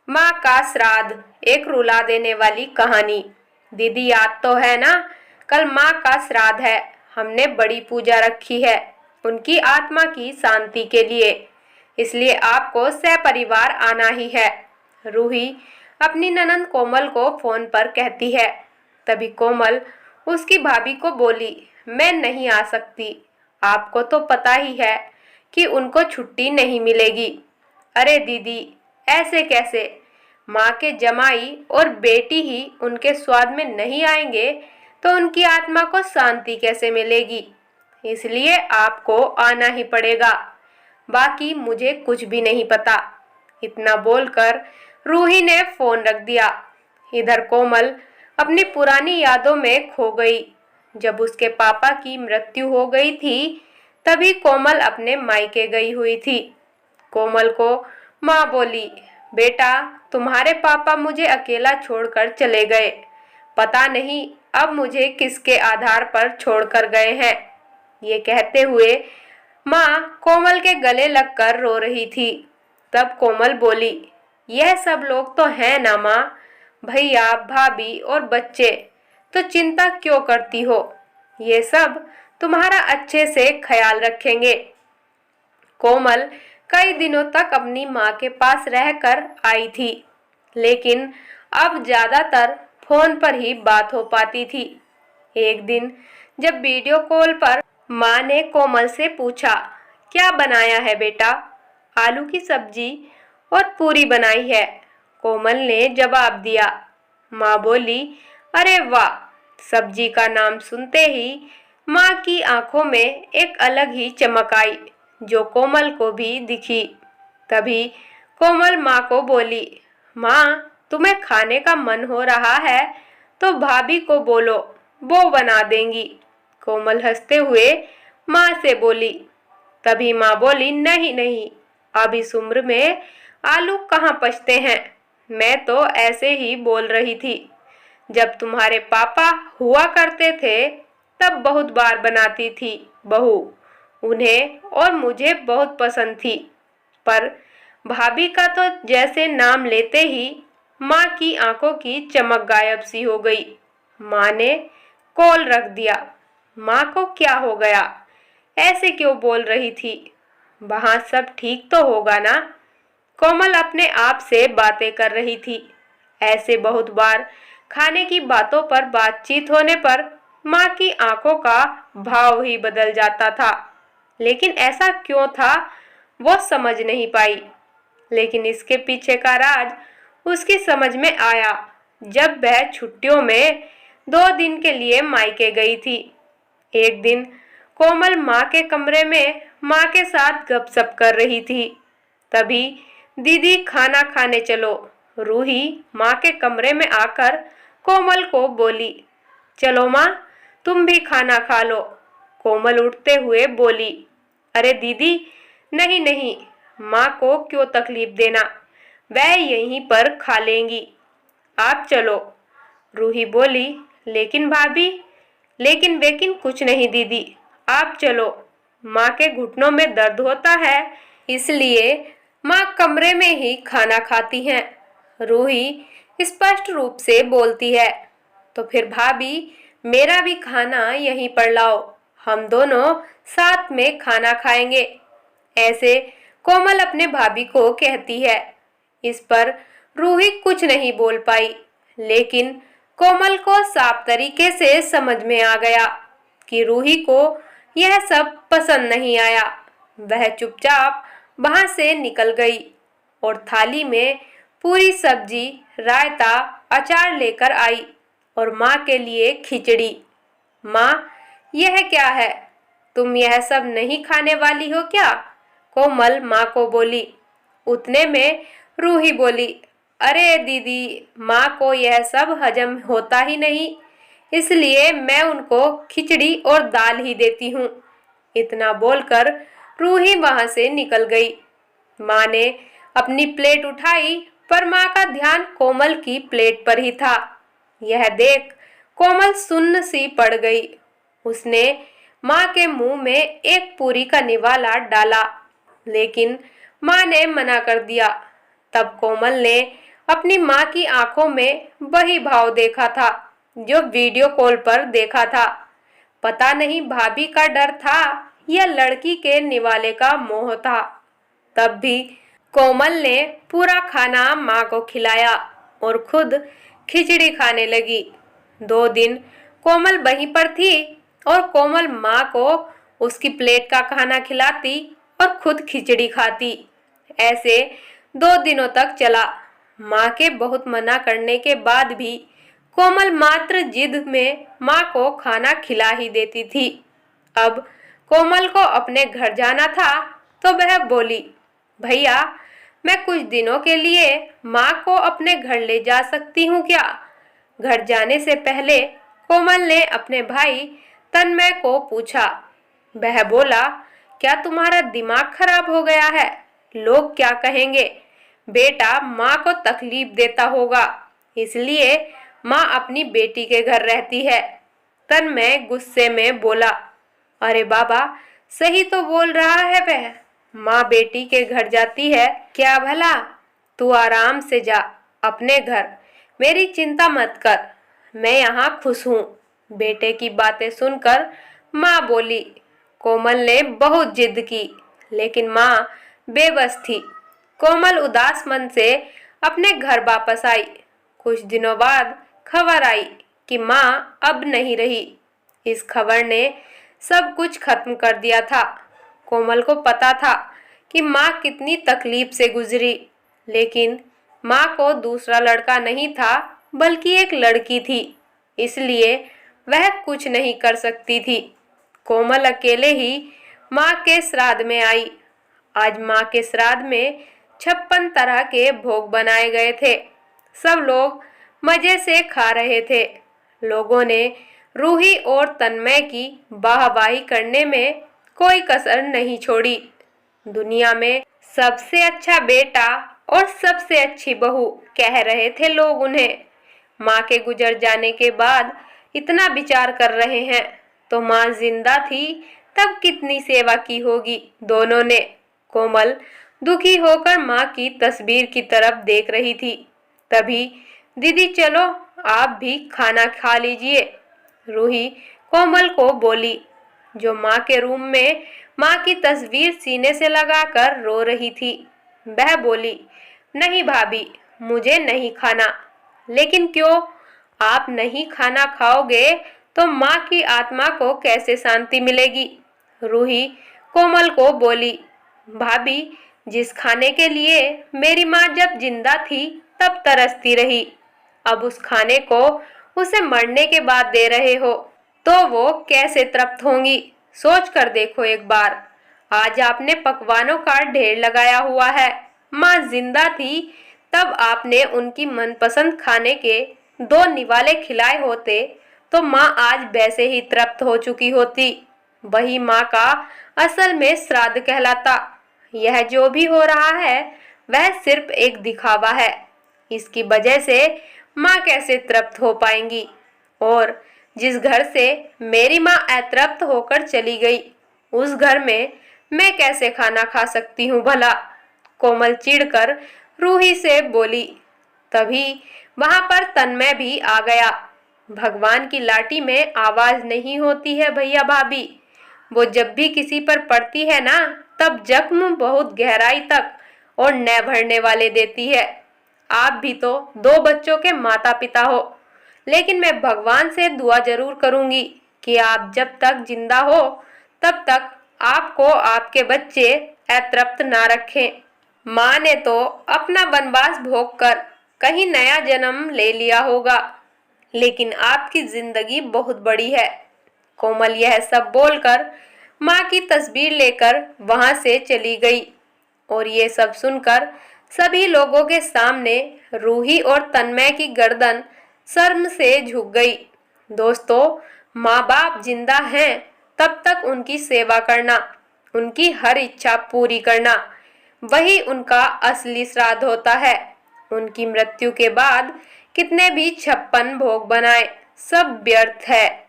माँ का श्राद्ध, एक रुला देने वाली कहानी। दीदी याद तो है ना, कल माँ का श्राद्ध है। हमने बड़ी पूजा रखी है उनकी आत्मा की शांति के लिए, इसलिए आपको सपरिवार आना ही है। रूही अपनी ननंद कोमल को फोन पर कहती है। तभी कोमल उसकी भाभी को बोली, मैं नहीं आ सकती। आपको तो पता ही है कि उनको छुट्टी नहीं मिलेगी। अरे दीदी, ऐसे कैसे? माँ के जमाई और बेटी ही उनके स्वाद में नहीं आएंगे तो उनकी आत्मा को शांति कैसे मिलेगी? इसलिए आपको आना ही पड़ेगा। बाकी मुझे कुछ भी नहीं पता। इतना बोलकर रूही ने फोन रख दिया। इधर कोमल अपनी पुरानी यादों में खो गई। जब उसके पापा की मृत्यु हो गई थी तभी कोमल अपने मायके गई हुई थी। कोमल को माँ बोली, बेटा तुम्हारे पापा मुझे अकेला छोड़कर चले गए। पता नहीं अब मुझे किसके आधार पर छोड़कर गए हैं। ये कहते हुए माँ कोमल के गले लगकर रो रही थी। तब कोमल बोली, यह सब लोग तो हैं ना माँ, भैया भाभी और बच्चे, तो चिंता क्यों करती हो? ये सब तुम्हारा अच्छे से ख्याल रखेंगे। कोमल कई दिनों तक अपनी माँ के पास रहकर आई थी, लेकिन अब ज्यादातर फोन पर ही बात हो पाती थी। एक दिन जब वीडियो कॉल पर माँ ने कोमल से पूछा, क्या बनाया है बेटा? आलू की सब्जी और पूरी बनाई है, कोमल ने जवाब दिया। माँ बोली, अरे वाह! सब्जी का नाम सुनते ही माँ की आंखों में एक अलग ही चमक आई, जो कोमल को भी दिखी। तभी कोमल माँ को बोली, माँ तुम्हें खाने का मन हो रहा है तो भाभी को बोलो, वो बना देंगी। कोमल हंसते हुए माँ से बोली। तभी माँ बोली, नहीं नहीं, अब इस उम्र में आलू कहाँ पचते हैं। मैं तो ऐसे ही बोल रही थी। जब तुम्हारे पापा हुआ करते थे तब बहुत बार बनाती थी बहू, उन्हें और मुझे बहुत पसंद थी। पर भाभी का तो जैसे नाम लेते ही माँ की आंखों की चमक गायब सी हो गई। माँ ने कॉल रख दिया। माँ को क्या हो गया? ऐसे क्यों बोल रही थी? वहाँ सब ठीक तो होगा ना? कोमल अपने आप से बातें कर रही थी। ऐसे बहुत बार खाने की बातों पर बातचीत होने पर माँ की आंखों का भाव ही बदल जाता था। लेकिन ऐसा क्यों था वो समझ नहीं पाई। लेकिन इसके पीछे का राज उसकी समझ में आया जब वह छुट्टियों में 2 दिन के लिए मायके गई थी। एक दिन कोमल माँ के कमरे में माँ के साथ गपशप कर रही थी। तभी दीदी खाना खाने चलो, रूही माँ के कमरे में आकर कोमल को बोली, चलो माँ तुम भी खाना खा लो। कोमल उठते हुए बोली, अरे दीदी, नहीं नहीं, माँ को क्यों तकलीफ देना, वह यहीं पर खा लेंगी, आप चलो। रूही बोली, लेकिन भाभी, लेकिन वेकिन कुछ नहीं दीदी, आप चलो। माँ के घुटनों में दर्द होता है, इसलिए माँ कमरे में ही खाना खाती हैं, रूही स्पष्ट रूप से बोलती है। तो फिर भाभी, मेरा भी खाना यहीं पर लाओ, हम दोनों साथ में खाना खाएंगे, ऐसे कोमल अपने भाभी को कहती है। इस पर रूही कुछ नहीं बोल पाई, लेकिन कोमल को साफ तरीके से समझ में आ गया कि रूही को यह सब पसंद नहीं आया। वह चुपचाप वहां से निकल गई और थाली में पूरी सब्जी, रायता, अचार लेकर आई और माँ के लिए खिचड़ी। माँ, यह क्या है? तुम यह सब नहीं खाने वाली हो क्या? कोमल माँ को बोली। उतने में रूही बोली, अरे दीदी, माँ को यह सब हजम होता ही नहीं, इसलिए मैं उनको खिचड़ी और दाल ही देती हूँ। इतना बोलकर रूही वहां से निकल गई। माँ ने अपनी प्लेट उठाई पर माँ का ध्यान कोमल की प्लेट पर ही था। यह देख कोमल सुन्न सी पड़ गई। उसने माँ के मुंह में एक पूरी का निवाला डाला, लेकिन माँ ने मना कर दिया। तब कोमल ने अपनी माँ की आंखों में वही भाव देखा था जो वीडियो कॉल पर देखा था। पता नहीं भाभी का डर था या लड़की के निवाले का मोह था। तब भी कोमल ने पूरा खाना माँ को खिलाया और खुद खिचड़ी खाने लगी। 2 दिन कोमल वहीं पर थी और कोमल माँ को उसकी प्लेट का खाना खिलाती और खुद खिचड़ी खाती। ऐसे 2 दिनों तक चला। माँ के बहुत मना करने के बाद भी कोमल मात्र जिद में माँ को खाना खिला ही देती थी। अब कोमल को अपने घर जाना था तो वह बोली, भैया मैं कुछ दिनों के लिए माँ को अपने घर ले जा सकती हूँ क्या? घर जाने से पहले कोमल ने अपने भाई तन्मय को पूछा। वह बोला, क्या तुम्हारा दिमाग खराब हो गया है? लोग क्या कहेंगे? बेटा माँ को तकलीफ देता होगा, इसलिए माँ अपनी बेटी के घर रहती है। तन्मय गुस्से में बोला, अरे बाबा सही तो बोल रहा है वह, माँ बेटी के घर जाती है क्या भला? तू आराम से जा अपने घर, मेरी चिंता मत कर, मैं यहाँ खुश हूँ। बेटे की बातें सुनकर माँ बोली। कोमल ने बहुत जिद की लेकिन माँ बेबस थी। कोमल उदास मन से अपने घर वापस आई। कुछ दिनों बाद खबर आई कि माँ अब नहीं रही। इस खबर ने सब कुछ खत्म कर दिया था। कोमल को पता था कि माँ कितनी तकलीफ से गुजरी, लेकिन माँ को दूसरा लड़का नहीं था बल्कि एक लड़की थी, इसलिए वह कुछ नहीं कर सकती थी। कोमल अकेले ही माँ के श्राद्ध में आई। आज माँ के श्राद्ध में 56 तरह के भोग बनाए गए थे। सब लोग मजे से खा रहे थे। लोगों ने रूही और तन्मय की वाहवाही करने में कोई कसर नहीं छोड़ी। दुनिया में सबसे अच्छा बेटा और सबसे अच्छी बहू कह रहे थे लोग उन्हें। माँ के गुजर जाने के बाद इतना विचार कर रहे हैं तो माँ जिंदा थी तब कितनी सेवा की होगी दोनों ने। कोमल दुखी होकर माँ की तस्वीर की तरफ देख रही थी। तभी दीदी चलो आप भी खाना खा लीजिए, रूही कोमल को बोली, जो माँ के रूम में माँ की तस्वीर सीने से लगाकर रो रही थी। वह बोली, नहीं भाभी मुझे नहीं खाना। लेकिन क्यों? आप नहीं खाना खाओगे तो माँ की आत्मा को कैसे शांति मिलेगी? रूही कोमल को बोली, भाभी जिस खाने के लिए मेरी माँ जब जिंदा थी तब तरसती रही, अब उस खाने को उसे मरने के बाद दे रहे हो तो वो कैसे तृप्त होंगी? सोच कर देखो एक बार। आज आपने पकवानों का ढेर लगाया हुआ है। माँ जिंदा थी तब आपने उनकी मनपसंद खाने के 2 निवाले खिलाए होते तो माँ आज वैसे ही तृप्त हो चुकी होती। वही माँ का असल में श्राद्ध कहलाता। यह जो भी हो रहा है वह सिर्फ एक दिखावा है। इसकी वजह से माँ कैसे तृप्त हो पाएंगी? और जिस घर से मेरी माँ अतृप्त होकर चली गई उस घर में मैं कैसे खाना खा सकती हूँ भला? कोमल चिढ़कर रूही से बोली। तभी वहां पर तन्मय भी आ गया। भगवान की लाठी में आवाज नहीं होती है भैया भाभी, वो जब भी किसी पर पड़ती है ना तब जख्म बहुत गहराई तक और न भरने वाले देती है। आप भी तो 2 बच्चों के माता पिता हो, लेकिन मैं भगवान से दुआ जरूर करूंगी कि आप जब तक जिंदा हो तब तक आपको आपके बच्चे अतृप्त ना रखें। माँ ने तो अपना वनवास भोग कर कहीं नया जन्म ले लिया होगा, लेकिन आपकी जिंदगी बहुत बड़ी है। कोमल यह सब बोलकर माँ की तस्वीर लेकर वहां से चली गई और ये सब सुनकर सभी लोगों के सामने रूही और तन्मय की गर्दन शर्म से झुक गई। दोस्तों, माँ बाप जिंदा हैं तब तक उनकी सेवा करना, उनकी हर इच्छा पूरी करना, वही उनका असली श्राद्ध होता है। उनकी मृत्यु के बाद कितने भी 56 भोग बनाए सब व्यर्थ है।